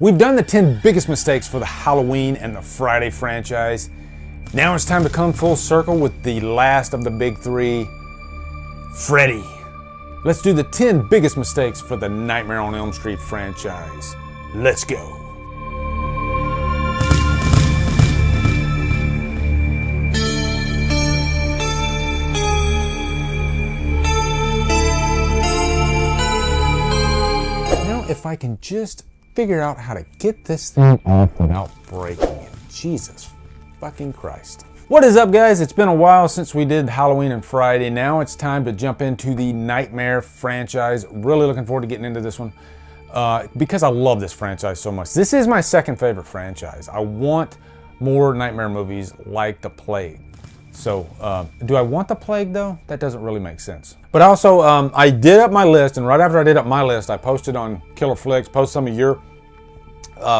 We've done the 10 biggest mistakes for the Halloween and the Friday franchise. Now it's time to come full circle with the last of the big three, Freddy. Let's do the 10 biggest mistakes for the Nightmare on Elm Street franchise. Let's go. Now, if I can just figure out how to get this thing off without breaking it. Jesus fucking Christ. What is up, guys? It's been a while since we did Halloween and Friday. Now it's time to jump into the Nightmare franchise. Really looking forward to getting into this one because I love this franchise so much. This is my second favorite franchise. I want more Nightmare movies like The Plague. So, do I want The Plague though? That doesn't really make sense. But also, I did up my list, and right after I did up my list, I posted on Killer Flicks, post some of your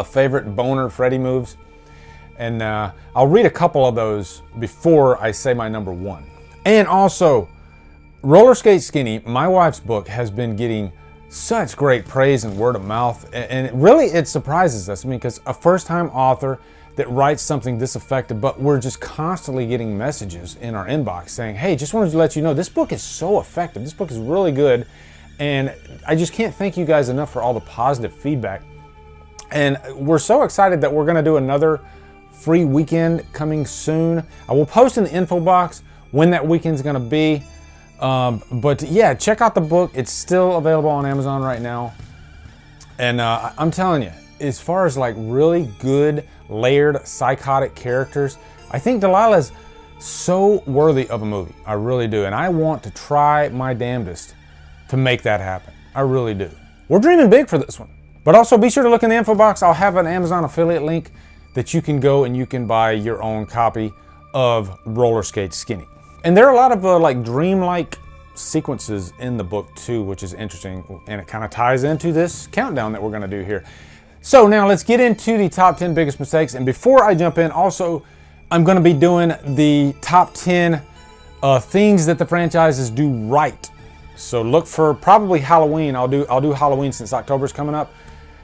favorite boner Freddy moves. And I'll read a couple of those before I say my number one. And also, Roller Skate Skinny, my wife's book, has been getting such great praise and word of mouth. And it surprises us. I mean, because a first-time author that writes something this effective, but we're just constantly getting messages in our inbox saying, hey, just wanted to let you know, this book is so effective. This book is really good. And I just can't thank you guys enough for all the positive feedback. And we're so excited that we're going to do another free weekend coming soon. I will post in the info box when that weekend's going to be. But yeah, check out the book. It's still available on Amazon right now. And I'm telling you, as far as like really good layered psychotic characters, I think Delilah's so worthy of a movie. I really do. And I want to try my damnedest to make that happen. I really do. We're dreaming big for this one. But also be sure to look in the info box. I'll have an Amazon affiliate link that you can go and you can buy your own copy of Roller Skate Skinny. And there are a lot of like dreamlike sequences in the book too, which is interesting. And it kind of ties into this countdown that we're going to do here. So now let's get into the top 10 biggest mistakes. And before I jump in, also, I'm going to be doing the top 10 things that the franchises do right. So look for probably Halloween. I'll do Halloween since October's coming up.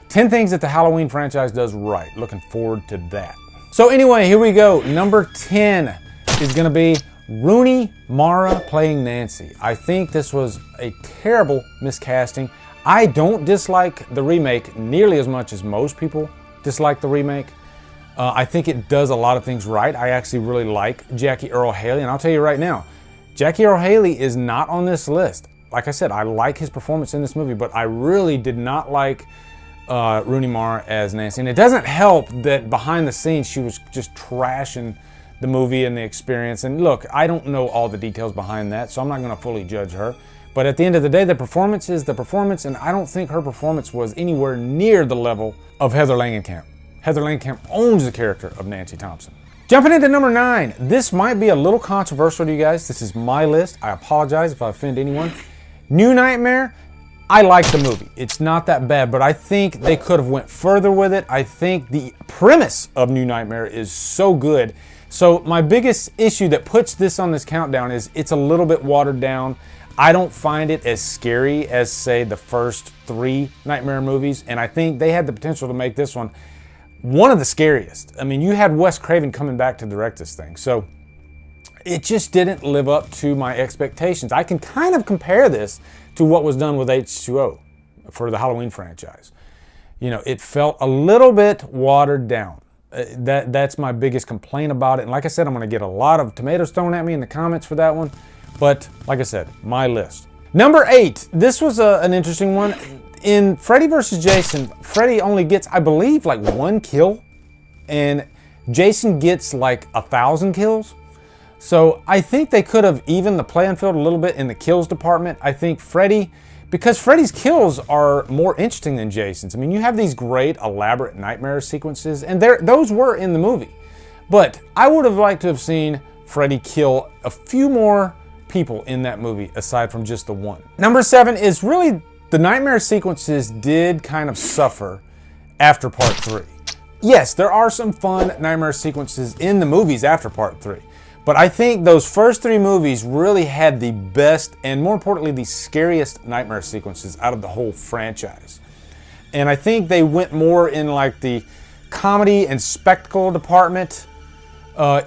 10 things that the Halloween franchise does right. Looking forward to that. So anyway, here we go. Number 10 is going to be Rooney Mara playing Nancy. I think this was a terrible miscasting. I don't dislike the remake nearly as much as most people dislike the remake. I think it does a lot of things right. I actually really like Jackie Earle Haley, and I'll tell you right now, Jackie Earle Haley is not on this list. Like I said, I like his performance in this movie, but I really did not like Rooney Mara as Nancy. And it doesn't help that behind the scenes she was just trashing the movie and the experience. And look, I don't know all the details behind that, so I'm not going to fully judge her. But at the end of the day, the performance is the performance, and I don't think her performance was anywhere near the level of Heather Langenkamp. Heather Langenkamp owns the character of Nancy Thompson. Jumping into number 9. This might be a little controversial to you guys. This is my list. I apologize if I offend anyone. New Nightmare. I like the movie. It's not that bad, but I think they could have went further with it. I think the premise of New Nightmare is so good. So my biggest issue that puts this on this countdown is it's a little bit watered down. I don't find it as scary as, say, the first 3 Nightmare movies, and I think they had the potential to make this one of the scariest. I mean, you had Wes Craven coming back to direct this thing, so it just didn't live up to my expectations. I can kind of compare this to what was done with H2O for the Halloween franchise. You know, it felt a little bit watered down. That's my biggest complaint about it. And like I said, I'm going to get a lot of tomatoes thrown at me in the comments for that one. But like I said, my list. Number 8. This was an interesting one. In Freddy vs. Jason, Freddy only gets, I believe, like 1 kill. And Jason gets like 1,000 kills. So I think they could have evened the playing field a little bit in the kills department. I think Freddy, because Freddy's kills are more interesting than Jason's. I mean, you have these great elaborate nightmare sequences, and those were in the movie. But I would have liked to have seen Freddy kill a few more people in that movie aside from just the 1. Number 7 is really the nightmare sequences did kind of suffer after part 3. Yes, there are some fun nightmare sequences in the movies after part 3. But I think those first 3 movies really had the best and, more importantly, the scariest nightmare sequences out of the whole franchise. And I think they went more in like the comedy and spectacle department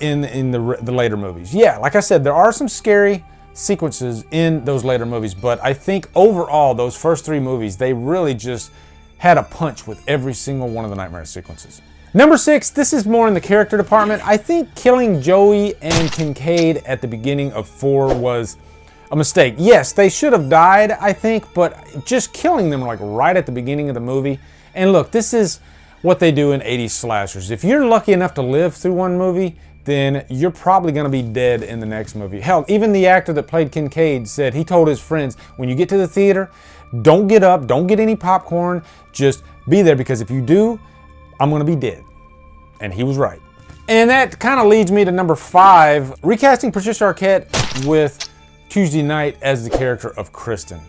in the later movies. Yeah, like I said, there are some scary sequences in those later movies, but I think overall those first 3 movies, they really just had a punch with every single one of the nightmare sequences. Number 6, this is more in the character department. I think killing Joey and Kincaid at the beginning of 4 was a mistake. Yes, they should have died, I think, but just killing them like right at the beginning of the movie. And look, this is what they do in 80s slashers. If you're lucky enough to live through one movie, then you're probably going to be dead in the next movie. Hell, even the actor that played Kincaid said he told his friends, when you get to the theater, don't get up, don't get any popcorn, just be there, because if you do, I'm going to be dead. And he was right. And that kind of leads me to number 5, recasting Patricia Arquette with Tuesday Knight as the character of Kristen.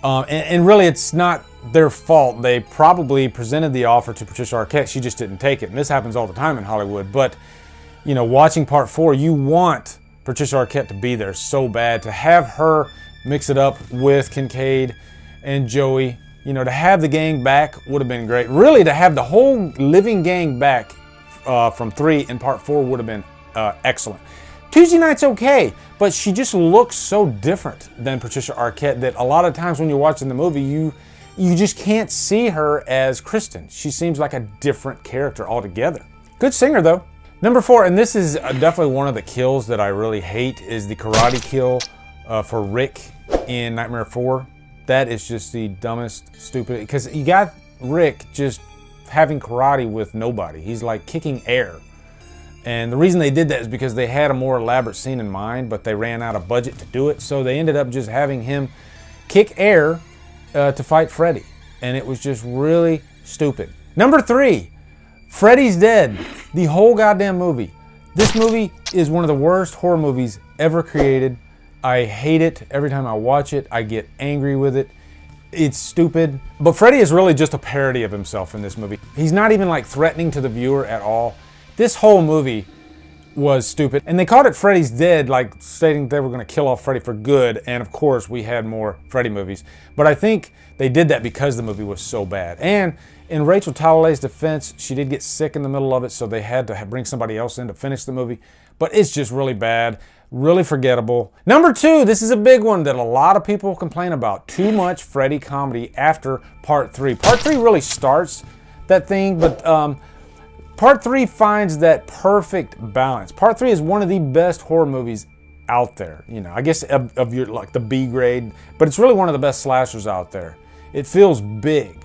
And really, it's not their fault. They probably presented the offer to Patricia Arquette. She just didn't take it. And this happens all the time in Hollywood. But, you know, watching part 4, you want Patricia Arquette to be there so bad. To have her mix it up with Kincaid and Joey, you know, to have the gang back would have been great. Really, to have the whole living gang back from 3 in part 4 would have been excellent. Tuesday Knight's okay, but she just looks so different than Patricia Arquette that a lot of times when you're watching the movie, you just can't see her as Kristen. She seems like a different character altogether. Good singer though. Number 4, and this is definitely one of the kills that I really hate, is the karate kill for Rick in Nightmare 4. That is just the dumbest, stupid, because you got Rick just having karate with nobody. He's like kicking air. And the reason they did that is because they had a more elaborate scene in mind, but they ran out of budget to do it. So they ended up just having him kick air to fight Freddy. And it was just really stupid. Number 3, Freddy's Dead. The whole goddamn movie. This movie is one of the worst horror movies ever created. I hate it. Every time I watch it, I get angry with it. It's stupid. But Freddy is really just a parody of himself in this movie. He's not even like threatening to the viewer at all. This whole movie was stupid. And they called it Freddy's Dead, like stating they were going to kill off Freddy for good. And of course, we had more Freddy movies. But I think they did that because the movie was so bad. And in Rachel Talalay's defense, she did get sick in the middle of it, so they had to bring somebody else in to finish the movie. But it's just really bad, really forgettable. Number 2, this is a big one that a lot of people complain about. Too much Freddy comedy after part 3. Part 3 really starts that thing, but part 3 finds that perfect balance. Part 3 is one of the best horror movies out there. You know, I guess of your like the B grade, but it's really one of the best slashers out there. It feels big.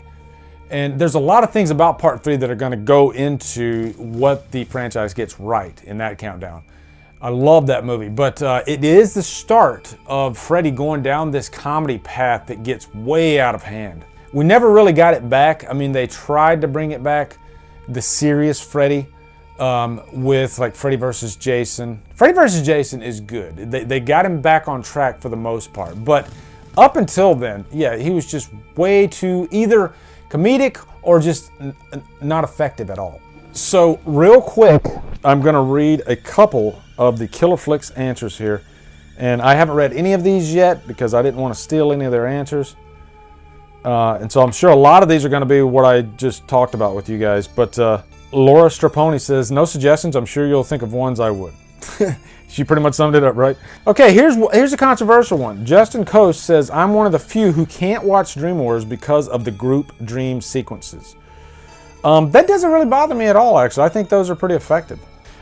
And there's a lot of things about part 3 that are going to go into what the franchise gets right in that countdown. I love that movie, but it is the start of Freddy going down this comedy path that gets way out of hand. We never really got it back. I mean, they tried to bring it back, the serious Freddy, with like Freddy vs. Jason. Freddy vs. Jason is good. They got him back on track for the most part, but up until then, yeah, he was just way too either comedic or just not effective at all. So real quick, I'm going to read a couple of the Killer Flicks answers here. And I haven't read any of these yet because I didn't want to steal any of their answers. And so I'm sure a lot of these are going to be what I just talked about with you guys. But Laura Straponi says, no suggestions. I'm sure you'll think of ones I would. She pretty much summed it up, right? Okay, here's a controversial one. Justin Coast says, I'm one of the few who can't watch Dream Wars because of the group dream sequences. That doesn't really bother me at all, actually. I think those are pretty effective.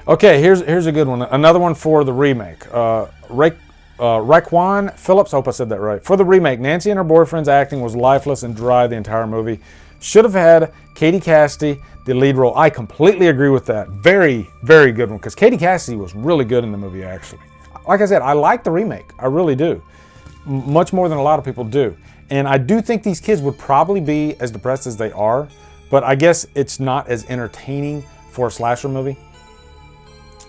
Okay, here's a good one. Another one for the remake. Raekwon Phillips, I hope I said that right. For the remake, Nancy and her boyfriend's acting was lifeless and dry the entire movie. Should have had Katie Cassidy, the lead role. I completely agree with that. Very, very good one, because Katie Cassidy was really good in the movie, actually. Like I said, I like the remake. I really do. Much more than a lot of people do. And I do think these kids would probably be as depressed as they are, but I guess it's not as entertaining for a slasher movie.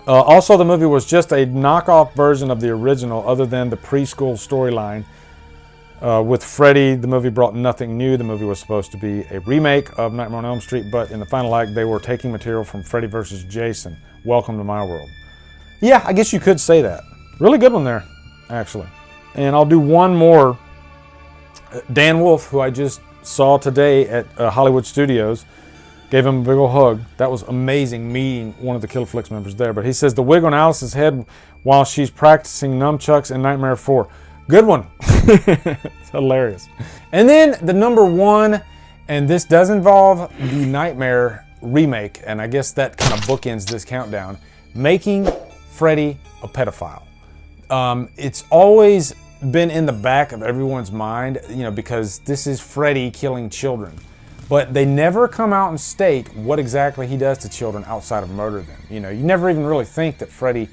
Also, the movie was just a knockoff version of the original, other than the preschool storyline. With Freddy, the movie brought nothing new. The movie was supposed to be a remake of Nightmare on Elm Street, but in the final act, they were taking material from Freddy vs. Jason. Welcome to my world. Yeah, I guess you could say that. Really good one there, actually. And I'll do one more. Dan Wolf, who I just saw today at Hollywood Studios. Gave him a big ol' hug. That was amazing meeting one of the Killer Flicks members there. But he says the wig on Alice's head while she's practicing nunchucks in Nightmare 4. Good one. It's hilarious. And then the number one, and this does involve the Nightmare remake, and I guess that kind of bookends this countdown, making Freddy a pedophile. It's always been in the back of everyone's mind, you know, because this is Freddy killing children. But they never come out and state what exactly he does to children outside of murder them. You know, you never even really think that Freddy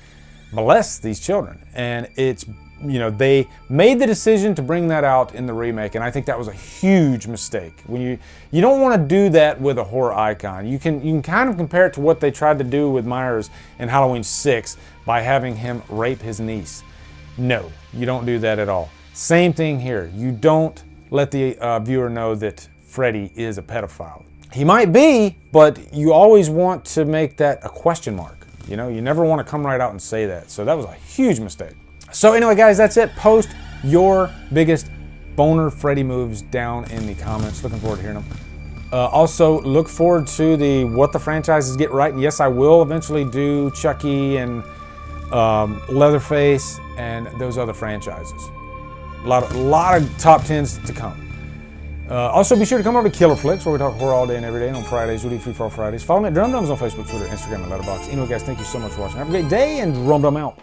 molests these children. And it's, you know, they made the decision to bring that out in the remake, and I think that was a huge mistake. When you don't want to do that with a horror icon. You can kind of compare it to what they tried to do with Myers in Halloween 6 by having him rape his niece. No, you don't do that at all. Same thing here. You don't let the viewer know that Freddy is a pedophile. He might be, but you always want to make that a question mark. You know, you never want to come right out and say that. So that was a huge mistake. So anyway, guys, that's it. Post your biggest boner Freddy moves down in the comments. Looking forward to hearing them. Also, look forward to the What the Franchises Get Right. And yes, I will eventually do Chucky and Leatherface and those other franchises. A lot of top 10s to come. Also, be sure to come over to Killer Flicks, where we talk horror all day and every day. And on Fridays, we do Free For All Fridays. Follow me at Drumdums on Facebook, Twitter, Instagram, and Letterboxd. Anyway, guys, thank you so much for watching. Have a great day, and Drumdum out.